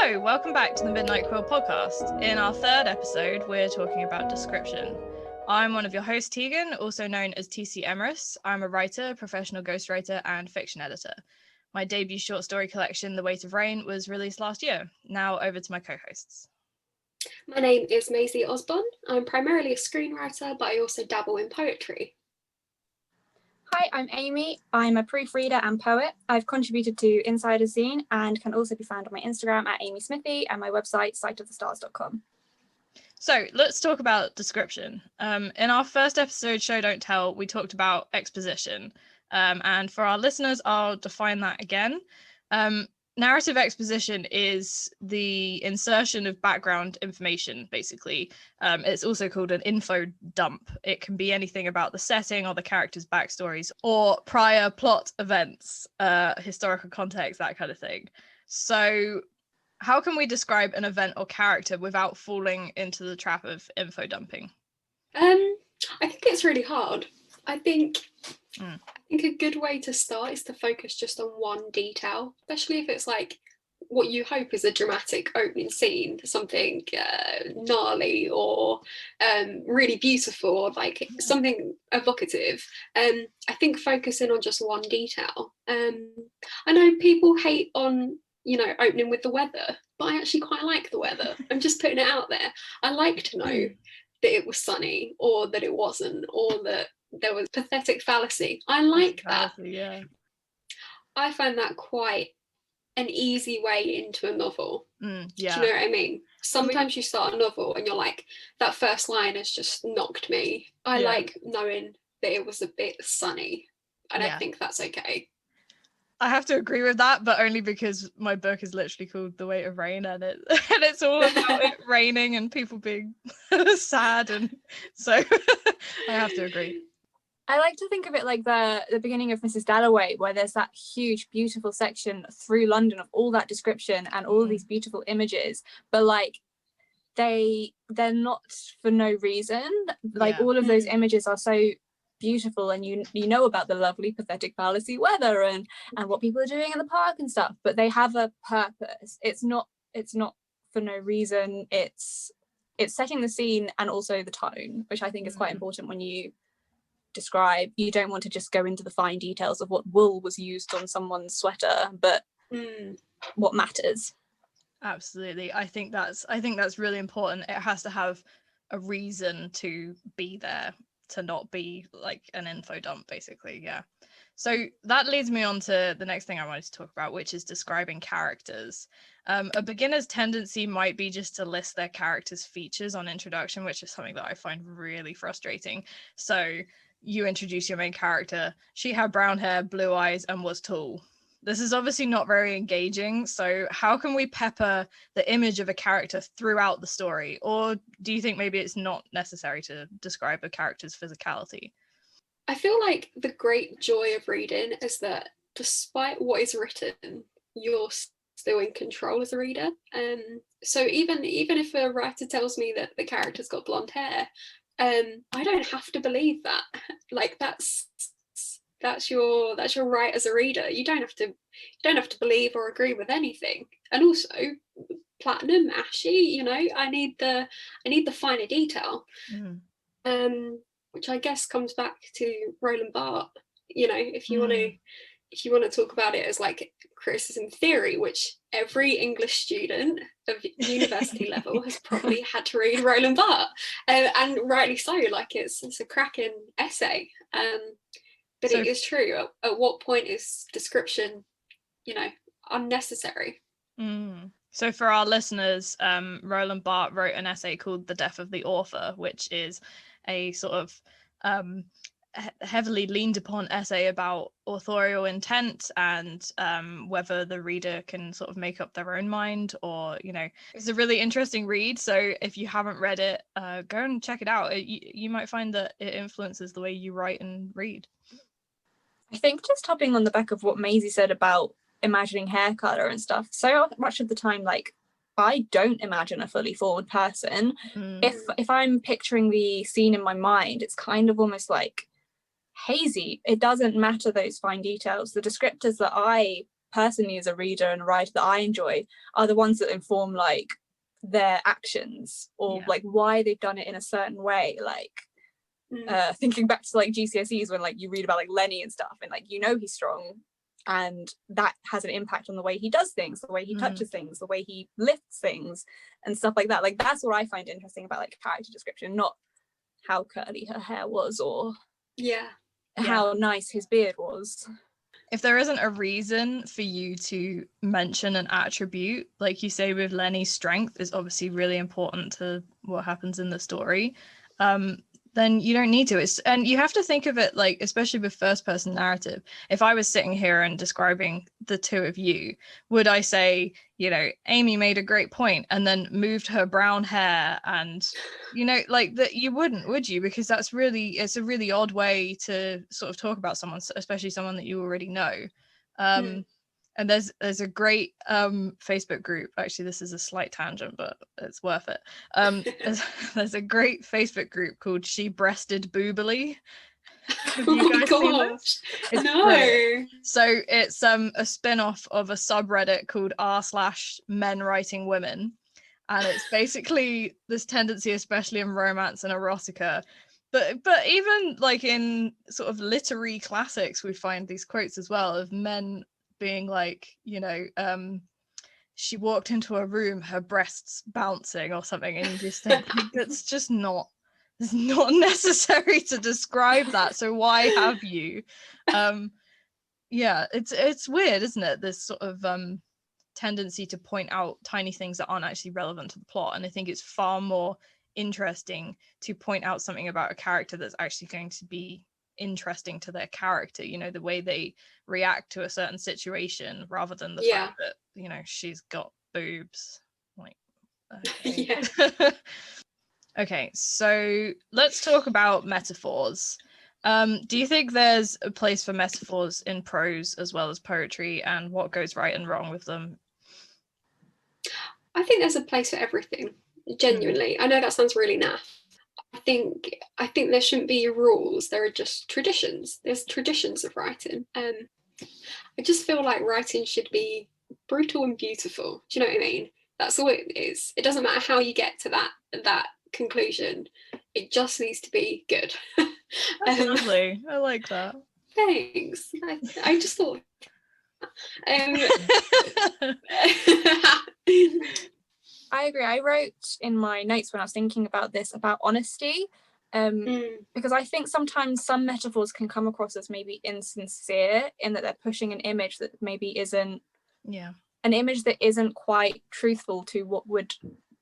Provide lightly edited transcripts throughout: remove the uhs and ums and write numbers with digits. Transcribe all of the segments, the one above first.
Hello, welcome back to the Midnight Quill podcast. In our third episode, we're talking about description. I'm one of your hosts, Tegan, also known as TC Emerys. I'm a writer, professional ghostwriter, and fiction editor. My debut short story collection, The Weight of Rain, was released last year. Now over to my co-hosts. My name is Maisy Osbon. I'm primarily a screenwriter, but I also dabble in poetry. Hi, I'm Aimee. I'm a proofreader and poet. I've contributed to Insider Zine and can also be found on my Instagram at Aimee Smithy and my website, sightofthestars.com. So let's talk about description. In our first episode, Show Don't Tell, we talked about exposition. And for our listeners, I'll define that again. Narrative exposition is the insertion of background information, basically. It's also called an info dump. It can be anything about the setting or the characters' backstories or prior plot events, historical context, that kind of thing. So how can we describe an event or character without falling into the trap of info dumping? I think it's really hard. I think a good way to start is to focus just on one detail, especially if it's like what you hope is a dramatic opening scene, something gnarly or really beautiful, or like something evocative. I think focusing on just one detail. I know people hate on opening with the weather, but I actually quite like the weather. I'm just putting it out there. I like to know that it was sunny or that it wasn't, or that there was pathetic fallacy. I like that. Yeah. I find that quite an easy way into a novel. Yeah. Do you know what I mean? Sometimes you start a novel and you're like, that first line has just knocked me. I like knowing that it was a bit sunny, and I think that's okay. I have to agree with that, but only because my book is literally called The Weight of Rain, and it's all about it raining and people being sad, and so I have to agree. I like to think of it like the beginning of Mrs. Dalloway, where there's that huge, beautiful section through London of all that description and all these beautiful images, but like they're not for no reason. Like all of those images are so beautiful, and you know about the lovely pathetic fallacy weather and what people are doing in the park and stuff, but they have a purpose. It's not for no reason. It's setting the scene and also the tone, which I think is quite important when you describe. You don't want to just go into the fine details of what wool was used on someone's sweater, but what matters. Absolutely. I think that's really important. It has to have a reason to be there, to not be like an info dump, basically. Yeah. So that leads me on to the next thing I wanted to talk about, which is describing characters. A beginner's tendency might be just to list their character's features on introduction, which is something that I find really frustrating. So you introduce your main character. She had brown hair, blue eyes, and was tall. This is obviously not very engaging. So how can we pepper the image of a character throughout the story? Or do you think maybe it's not necessary to describe a character's physicality? I feel like the great joy of reading is that despite what is written, you're still in control as a reader. So even if a writer tells me that the character's got blonde hair, I don't have to believe that. Like that's your right as a reader. You don't have to believe or agree with anything. And also, platinum, ashy, I need the finer detail. Which I guess comes back to Roland Barthes. If you want to talk about it as like criticism theory, which every English student of university level has probably had to read Roland Barthes, and rightly so. Like it's a cracking essay. But it is true. At what point is description, unnecessary? So for our listeners, Roland Barthes wrote an essay called The Death of the Author, which is a sort of heavily leaned upon essay about authorial intent and whether the reader can sort of make up their own mind, or it's a really interesting read. So if you haven't read it, go and check it out. You might find that it influences the way you write and read. I think just hopping on the back of what Maisy said about imagining hair color and stuff, so much of the time, like, I don't imagine a fully forward person. If I'm picturing the scene in my mind, it's kind of almost like hazy. It doesn't matter those fine details. The descriptors that I personally as a reader and a writer that I enjoy are the ones that inform like their actions or like why they've done it in a certain way. Like thinking back to like GCSEs when like you read about like Lenny and stuff, and like he's strong, and that has an impact on the way he does things, the way he touches things, the way he lifts things and stuff like that. Like that's what I find interesting about like character description, not how curly her hair was or how nice his beard was. If there isn't a reason for you to mention an attribute, like you say with Lenny's strength is obviously really important to what happens in the story, then you don't need to. And you have to think of it like, especially with first person narrative, if I was sitting here and describing the two of you, would I say, Aimee made a great point and then moved her brown hair and, like that? You wouldn't, would you? Because it's a really odd way to sort of talk about someone, especially someone that you already know. And there's a great Facebook group. Actually, this is a slight tangent, but it's worth it. There's a great Facebook group called She Breasted Boobily. Have you guys seen this? It's brilliant. So it's a spin-off of a subreddit called r/men writing women. And it's basically this tendency, especially in romance and erotica. But even like in sort of literary classics, we find these quotes as well of men being like, she walked into a room, her breasts bouncing or something, and you just think that's just not necessary to describe that. So why have you? It's weird, isn't it? This sort of tendency to point out tiny things that aren't actually relevant to the plot. And I think it's far more interesting to point out something about a character that's actually going to be interesting to their character, the way they react to a certain situation, rather than the fact that she's got boobs. Like, okay. Okay, so let's talk about metaphors. Do you think there's a place for metaphors in prose as well as poetry, and what goes right and wrong with them? I think there's a place for everything, genuinely. I know that sounds really naff. I think there shouldn't be rules. There are just traditions. There's traditions of writing. I just feel like writing should be brutal and beautiful. Do you know what I mean? That's all it is. It doesn't matter how you get to that conclusion. It just needs to be good. That's lovely. I like that. Thanks. I just thought. I agree. I wrote in my notes when I was thinking about this about honesty, because I think sometimes some metaphors can come across as maybe insincere in that they're pushing an image that maybe isn't an image that isn't quite truthful to what would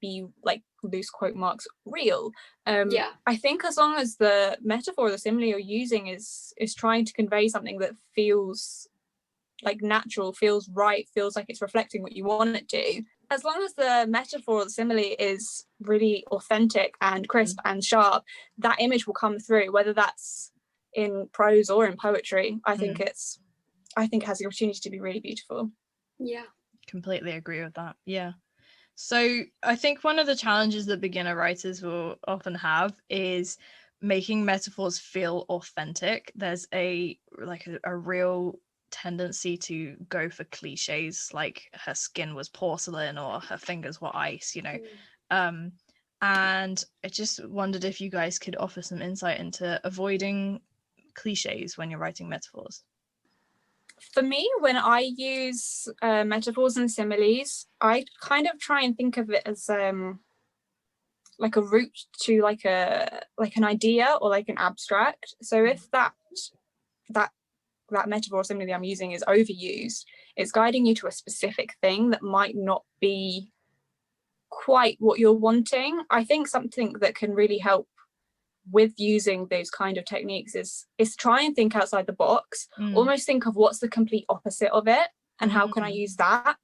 be, like, loose quote marks, real. I think as long as the metaphor or the simile you're using is trying to convey something that feels like natural, feels right, feels like it's reflecting what you want it to, as long as the metaphor or the simile is really authentic and crisp and sharp, that image will come through, whether that's in prose or in poetry. I think it has the opportunity to be really beautiful. Completely agree with that. So I think one of the challenges that beginner writers will often have is making metaphors feel authentic. There's a real tendency to go for cliches, like her skin was porcelain or her fingers were ice, and I just wondered if you guys could offer some insight into avoiding cliches when you're writing metaphors. For me, when I use metaphors and similes, I kind of try and think of it as like a route to like an idea or like an abstract. So if that metaphor or simile I'm using is overused, it's guiding you to a specific thing that might not be quite what you're wanting. I think something that can really help with using those kind of techniques is try and think outside the box, almost think of what's the complete opposite of it and how can I use that,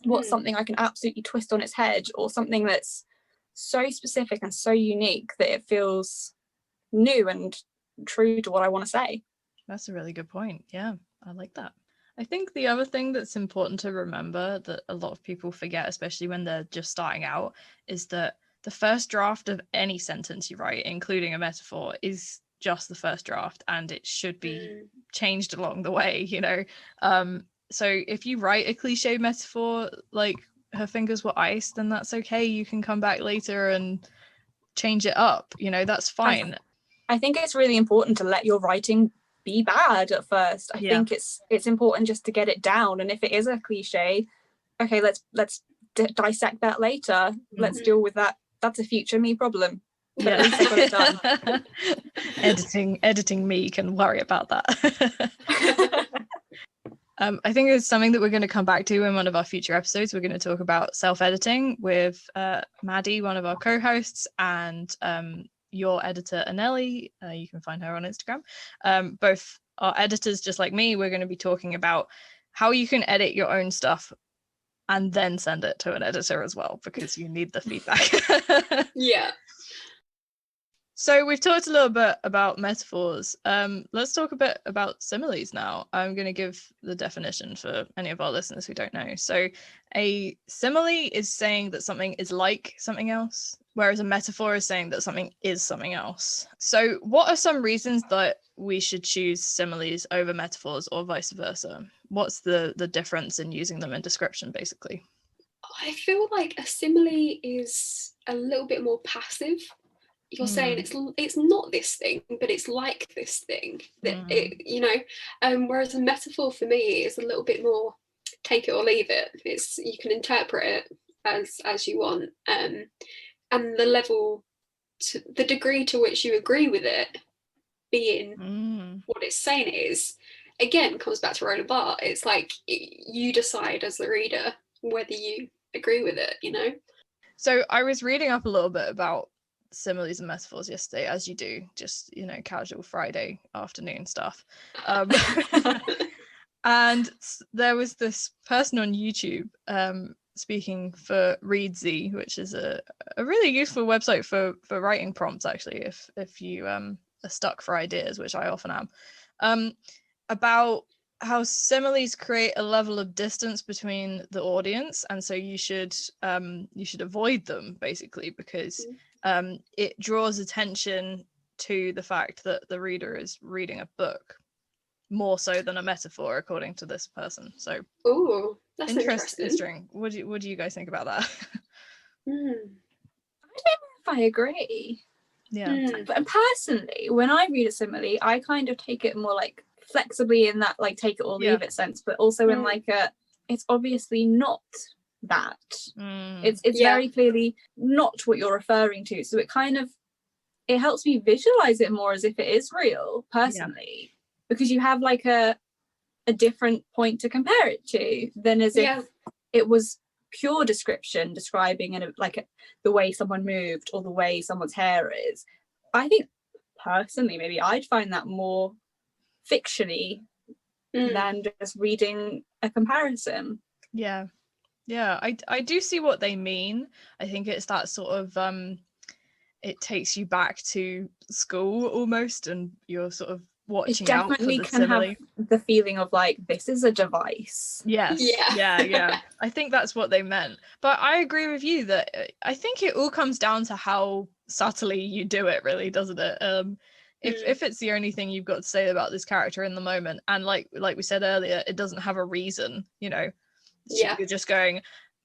what's something I can absolutely twist on its head, or something that's so specific and so unique that it feels new and true to what I want to say. That's a really good point. Yeah, I like that. I think the other thing that's important to remember that a lot of people forget, especially when they're just starting out, is that the first draft of any sentence you write, including a metaphor, is just the first draft, and it should be changed along the way. So if you write a cliche metaphor like her fingers were ice, then that's okay. You can come back later and change it up, you know, that's fine. I think it's really important to let your writing be bad at first. I think it's important just to get it down, and if it is a cliche, okay, let's dissect that later. Let's deal with that. That's a future me problem. But at least I got it done. editing me can worry about that. I think it's something that we're going to come back to in one of our future episodes. We're going to talk about self-editing with Maddie, one of our co-hosts, and your editor, Anelli. You can find her on Instagram. Both are editors just like me. We're going to be talking about how you can edit your own stuff and then send it to an editor as well, because you need the feedback. Yeah. So we've talked a little bit about metaphors. Let's talk a bit about similes now. I'm going to give the definition for any of our listeners who don't know. So a simile is saying that something is like something else, whereas a metaphor is saying that something is something else. So what are some reasons that we should choose similes over metaphors, or vice versa? What's the difference in using them in description, basically? I feel like a simile is a little bit more passive. You're saying it's not this thing, but it's like this thing. That it, you know, whereas a metaphor for me is a little bit more take it or leave it. It's, you can interpret it as you want, and the level, to the degree to which you agree with it being what it's saying is, again, comes back to Roland Barthes. It's like you decide as the reader whether you agree with it, you know. So I was reading up a little bit about similes and metaphors yesterday, as you do, just, you know, casual Friday afternoon stuff. And there was this person on YouTube speaking for Readsy, which is a really useful website for writing prompts, actually, if you are stuck for ideas, which I often am, about how similes create a level of distance between the audience, and so you should avoid them, basically, because it draws attention to the fact that the reader is reading a book more so than a metaphor, according to this person. So, oh, that's interesting. What do you guys think about that? I don't know if I agree. Yeah. But personally, when I read a simile, I kind of take it more like flexibly, in that like take it or leave it sense, but also in like it's obviously not that. It's very clearly not what you're referring to, so it helps me visualize it more as if it is real, personally, because you have like a different point to compare it to than as if it was pure description describing the way someone moved or the way someone's hair is. I think personally maybe I'd find that more fictiony than just reading a comparison. I do see what they mean. I think it's that sort of it takes you back to school almost, and you're sort of watching out for the simile. Have the feeling of like, this is a device. Yes. Yeah. I think that's what they meant. But I agree with you that I think it all comes down to how subtly you do it, really, doesn't it? If it's the only thing you've got to say about this character in the moment, and like we said earlier, it doesn't have a reason, you know. You're just going,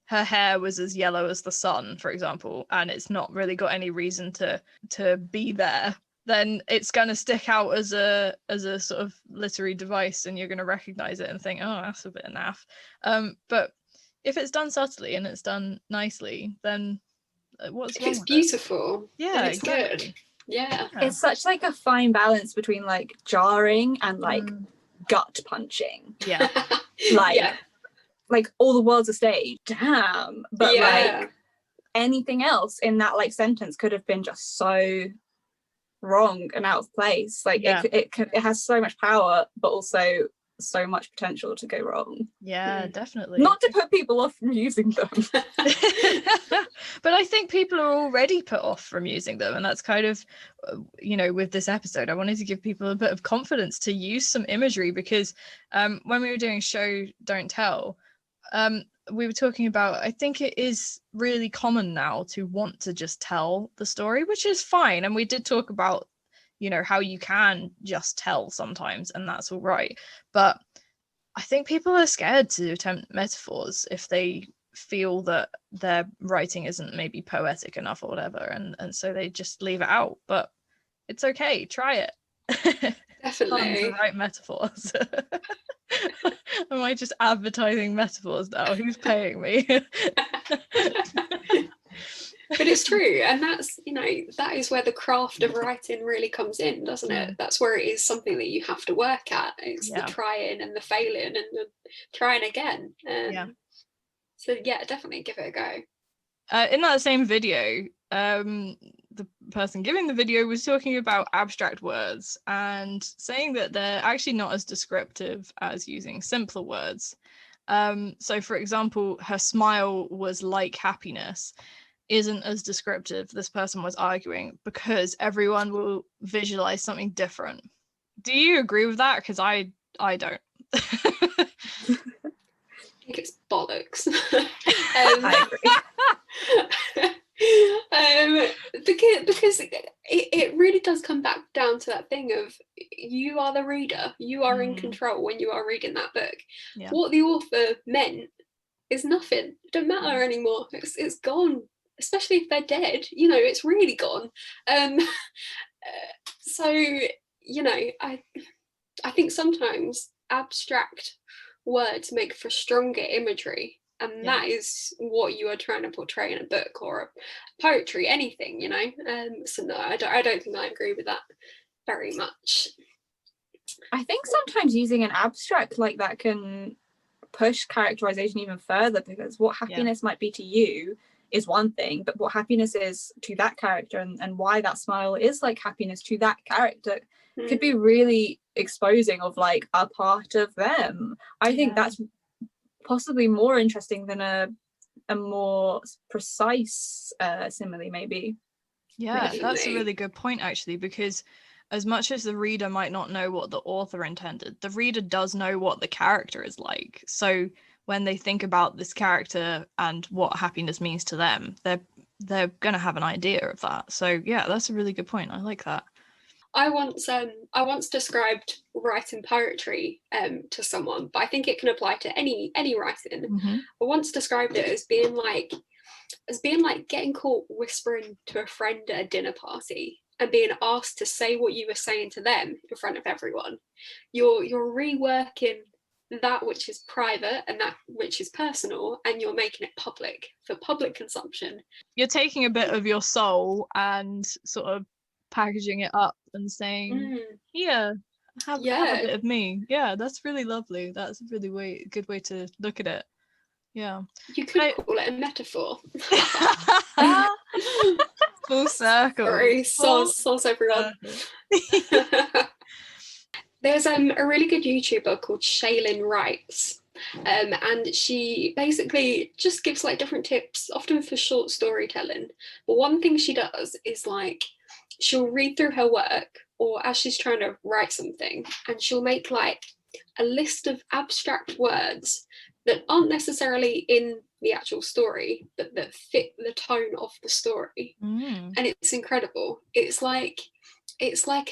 her hair was as yellow as the sun, for example, and it's not really got any reason to be there, then it's going to stick out as a sort of literary device, and you're going to recognize it and think, oh, that's a bit naff. But if it's done subtly and it's done nicely, then what's wrong with it? It's beautiful. Yeah, it's exactly. Good. Yeah. It's such like a fine balance between like jarring and like gut punching. Yeah. Like all the world's a stage, damn. But like anything else in that like sentence could have been just so wrong and out of place. Like it has so much power, but also so much potential to go wrong. Yeah, definitely. Not to put people off from using them. But I think people are already put off from using them, and that's kind of, you know, with this episode I wanted to give people a bit of confidence to use some imagery, because when we were doing Show Don't Tell, we were talking about, I think it is really common now to want to just tell the story, which is fine, and we did talk about, you know, how you can just tell sometimes, and that's all right. But I think people are scared to attempt metaphors if they feel that their writing isn't maybe poetic enough or whatever, and so they just leave it out. But it's okay, try it. Definitely. Write metaphors. Am I just advertising metaphors now? Who's paying me? But it's true, and that's, you know, that is where the craft of writing really comes in, doesn't it? That's where it is something that you have to work at. It's the trying and the failing and the trying again. So yeah, definitely give it a go. In that same video, the person giving the video was talking about abstract words and saying that they're actually not as descriptive as using simpler words. So for example, her smile was like happiness isn't as descriptive, this person was arguing, because everyone will visualize something different. Do you agree with that? Because I don't. I think it's bollocks. I agree. Because it really does come back down to that thing of you are the reader, you are in control when you are reading that book. What the author meant is nothing. It don't matter anymore. It's gone. Especially if they're dead, you know, it's really gone. So, you know, I think sometimes abstract words make for stronger imagery, and that is what you are trying to portray in a book or a poetry, anything, you know. So no, I don't think I agree with that very much. I think sometimes using an abstract like that can push characterization even further, because what happiness might be to you is one thing, but what happiness is to that character and why that smile is like happiness to that character could be really exposing of like a part of them. I think that's possibly more interesting than a more precise simile, maybe. That's a really good point, actually, because as much as the reader might not know what the author intended, the reader does know what the character is like. So when they think about this character and what happiness means to them, they're going to have an idea of that. So yeah, that's a really good point. I like that. I once described writing poetry to someone, but I think it can apply to any writing. I once described it as being like getting caught whispering to a friend at a dinner party and being asked to say what you were saying to them in front of everyone. You're reworking that which is private and that which is personal, and you're making it public for public consumption. You're taking a bit of your soul and sort of packaging it up and saying, here, have a bit of me. Yeah, that's really lovely. That's a really good way to look at it. Yeah. You could call it a metaphor. Full circle. Sorry, sauce everyone. There's a really good YouTuber called Shaylin Writes, and she basically just gives like different tips, often for short storytelling. But one thing she does is like she'll read through her work, or as she's trying to write something, and she'll make like a list of abstract words that aren't necessarily in the actual story, but that fit the tone of the story. And it's incredible. It's like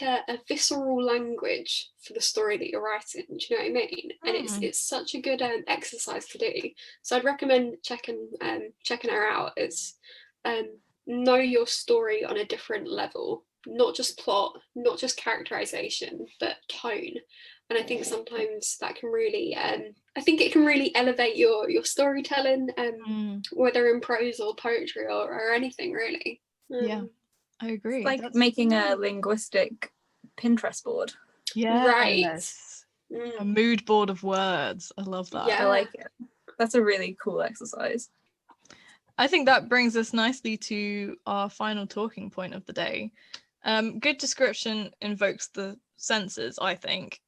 a visceral language for the story that you're writing. Do you know what I mean? And it's such a good exercise to do. So I'd recommend checking her out. It's know your story on a different level, not just plot, not just characterization, but tone. And I think sometimes that can really, I think it can really elevate your storytelling, whether in prose or poetry or anything really. Yeah, I agree. It's like making a linguistic Pinterest board. Yeah, right. A mood board of words. I love that. Yeah. I like it. That's a really cool exercise. I think that brings us nicely to our final talking point of the day. Good description invokes the senses, I think.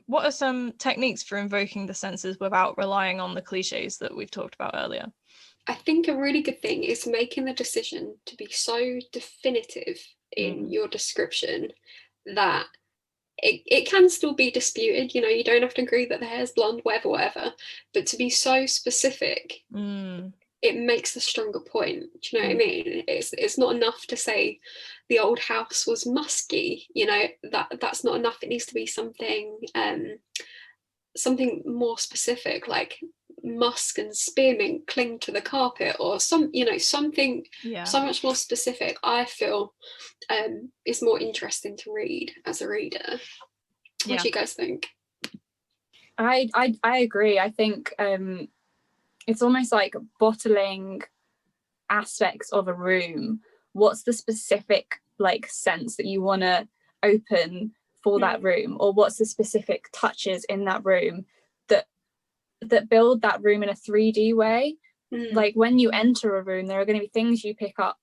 What are some techniques for invoking the senses without relying on the cliches that we've talked about earlier? I think a really good thing is making the decision to be so definitive in your description that it can still be disputed. You know, you don't have to agree that the hair's blonde, whatever, but to be so specific, it makes a stronger point. Do you know what I mean? It's not enough to say the old house was musky. You know, that's not enough. It needs to be something something more specific, like musk and spearmint cling to the carpet, or something so much more specific, I feel is more interesting to read as a reader. What do you guys think? I agree. I think it's almost like bottling aspects of a room. What's the specific like sense that you want to open for that room, or what's the specific touches in that room that build that room in a 3D way? Like when you enter a room, there are going to be things you pick up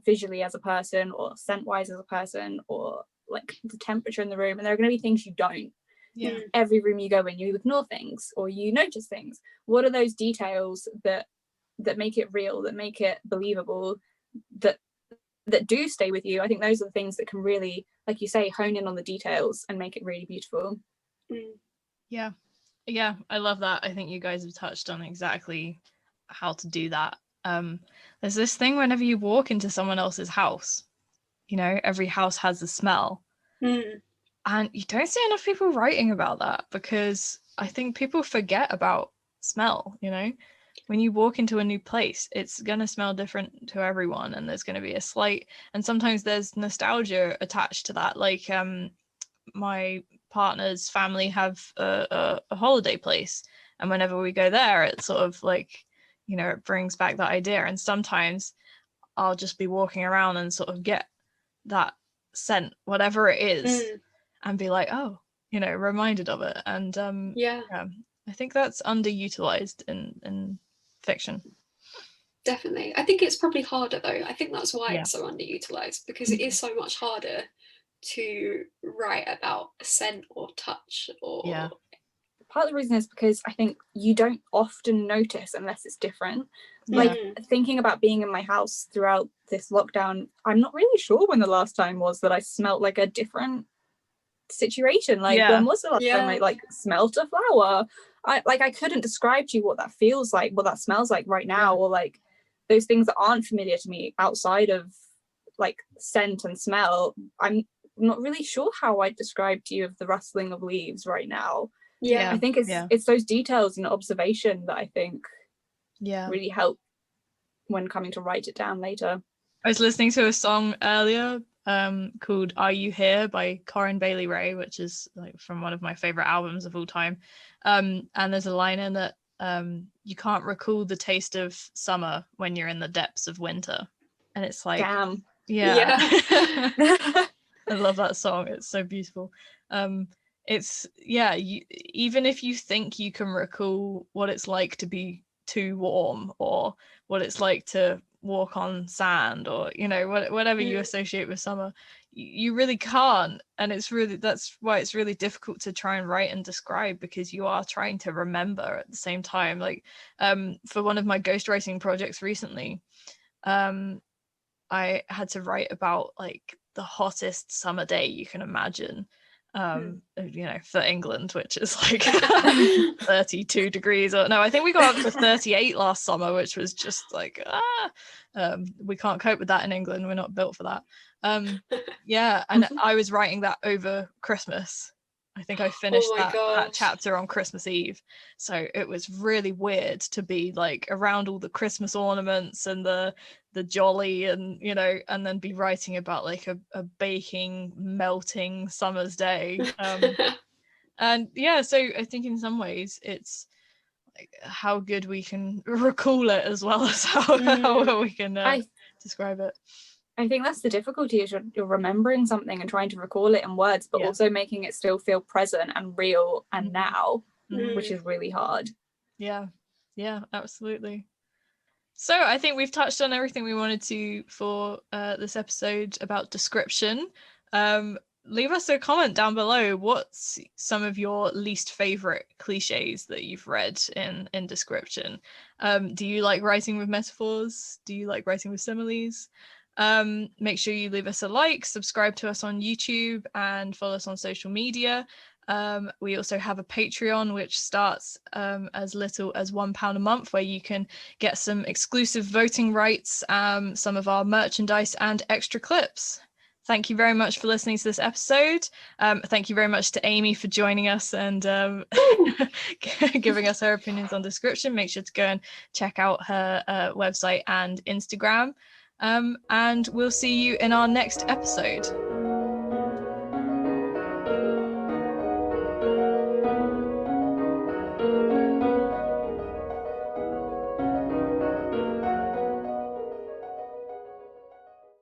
visually as a person, or scent wise as a person, or like the temperature in the room, and there are going to be things you don't. Every room you go in, you ignore things or you notice things. What are those details that make it real, that make it believable, that do stay with you? I think those are the things that can really, like you say, hone in on the details and make it really beautiful. Yeah, I love that. I think you guys have touched on exactly how to do that. There's this thing whenever you walk into someone else's house, every house has a smell. And you don't see enough people writing about that, because I think people forget about smell. When you walk into a new place, it's going to smell different to everyone, and there's going to be a slight, and sometimes there's nostalgia attached to that. Like my partner's family have a holiday place, and whenever we go there, it's sort of like, it brings back that idea. And sometimes I'll just be walking around and sort of get that scent, whatever it is, and be like, oh, reminded of it. And I think that's underutilized in fiction. Definitely. I think it's probably harder though. I think that's why it's so underutilized, because it is so much harder to write about a scent or touch or part of the reason is because I think you don't often notice unless it's different. Like thinking about being in my house throughout this lockdown, I'm not really sure when the last time was that I smelt like a different situation. Like when was the last time I like smelt a flower? I couldn't describe to you what that feels like, what that smells like right now, or like those things that aren't familiar to me outside of like scent and smell. I'm not really sure how I'd describe to you of the rustling of leaves right now. I think it's those details and observation that I think really help when coming to write it down later. I was listening to a song earlier called Are You Here by Corinne Bailey Rae, which is like from one of my favorite albums of all time, and there's a line in it, you can't recall the taste of summer when you're in the depths of winter. And it's like, damn. I love that song. It's so beautiful. It's even if you think you can recall what it's like to be too warm, or what it's like to walk on sand, or whatever you associate with summer, you really can't. And that's why it's really difficult to try and write and describe, because you are trying to remember at the same time. Like for one of my ghostwriting projects recently, I had to write about like the hottest summer day you can imagine, for England, which is like 32 degrees, or no, I think we got up to 38 last summer, which was just like we can't cope with that in England. We're not built for that. And I was writing that over Christmas. I think I finished that chapter on Christmas Eve. So it was really weird to be like around all the Christmas ornaments and the jolly, and and then be writing about like a baking, melting summer's day. And so I think in some ways it's like how good we can recall it, as well as how well we can describe it. I think that's the difficulty, is you're remembering something and trying to recall it in words, but also making it still feel present and real and now, which is really hard. Yeah, absolutely. So I think we've touched on everything we wanted to for this episode about description. Leave us a comment down below. What's some of your least favorite cliches that you've read in description? Do you like writing with metaphors? Do you like writing with similes? Make sure you leave us a like, subscribe to us on YouTube, and follow us on social media. We also have a Patreon, which starts as little as £1 a month, where you can get some exclusive voting rights, some of our merchandise, and extra clips. thank you very much for listening to this episode. Thank you very much to Aimee for joining us and giving us her opinions on description. Make sure to go and check out her website and Instagram. And we'll see you in our next episode.